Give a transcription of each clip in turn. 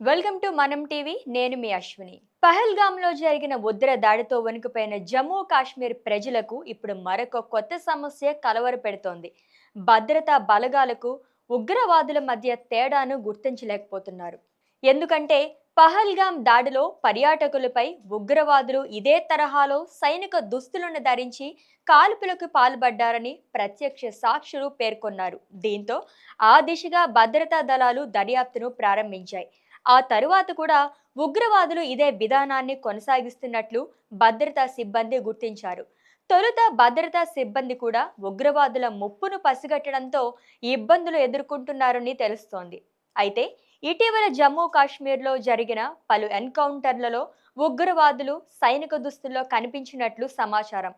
Welcome to మనం TV. నేను మీ అశ్విని. పహల్గామ్లో జరిగిన ఉగ్ర దాడితో వణికిపోయిన జమ్మూ కాశ్మీర్ ప్రజలకు ఇప్పుడు మరొక కొత్త సమస్య కలవరపెడుతోంది. భద్రతా బలగాలకు ఉగ్రవాదుల మధ్య తేడాను గుర్తించలేకపోతున్నారు. ఎందుకంటే పహల్గామ్ దాడిలో పర్యాటకులపై ఉగ్రవాదులు ఇదే తరహాలో సైనిక దుస్తులను ధరించి కాల్పులకు పాల్పడ్డారని ప్రత్యక్ష సాక్షులు పేర్కొన్నారు. దీంతో ఆ దిశగా భద్రతా దళాలు దర్యాప్తును ప్రారంభించాయి. ఆ తరువాత కూడా ఉగ్రవాదులు ఇదే విధానాన్ని కొనసాగిస్తున్నట్లు భద్రతా సిబ్బంది గుర్తించారు. తొలుత భద్రతా సిబ్బంది కూడా ఉగ్రవాదుల ముప్పును పసిగట్టడంతో ఇబ్బందులు ఎదుర్కొంటున్నారని తెలుస్తోంది. అయితే ఇటీవల జమ్మూ కాశ్మీర్లో జరిగిన పలు ఎన్కౌంటర్లలో ఉగ్రవాదులు సైనిక దుస్తుల్లో కనిపించినట్లు సమాచారం.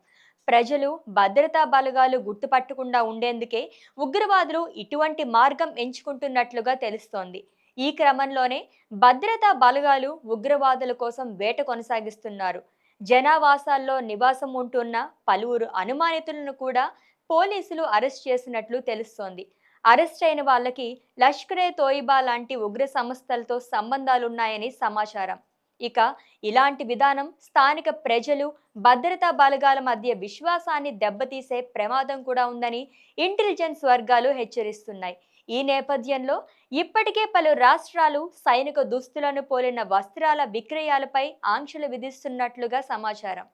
ప్రజలు భద్రతా బలగాలు గుర్తుపట్టకుండా ఉండేందుకే ఉగ్రవాదులు ఇటువంటి మార్గం ఎంచుకుంటున్నట్లుగా తెలుస్తోంది. ఈ క్రమంలోనే భద్రతా బలగాలు ఉగ్రవాదుల కోసం వేట కొనసాగిస్తున్నారు. జనావాసాల్లో నివాసం ఉంటున్న పలువురు అనుమానితులను కూడా పోలీసులు అరెస్ట్ చేసినట్లు తెలుస్తోంది. అరెస్ట్ అయిన వాళ్ళకి లష్కరే తోయిబా లాంటి ఉగ్ర సంస్థలతో సంబంధాలున్నాయని సమాచారం. ఇక ఇలాంటి విధానం స్థానిక ప్రజలు భద్రతా బలగాల మధ్య విశ్వాసాన్ని దెబ్బతీసే ప్రమాదం కూడా ఉందని ఇంటెలిజెన్స్ వర్గాలు హెచ్చరిస్తున్నాయి. ఈ నేపథ్యంలో ఇప్పటికే పలు రాష్ట్రాలు సైనిక దుస్తులను పోలిన వస్త్రాల విక్రయాలపై ఆంక్షలు విధిస్తున్నట్లుగా సమాచారం.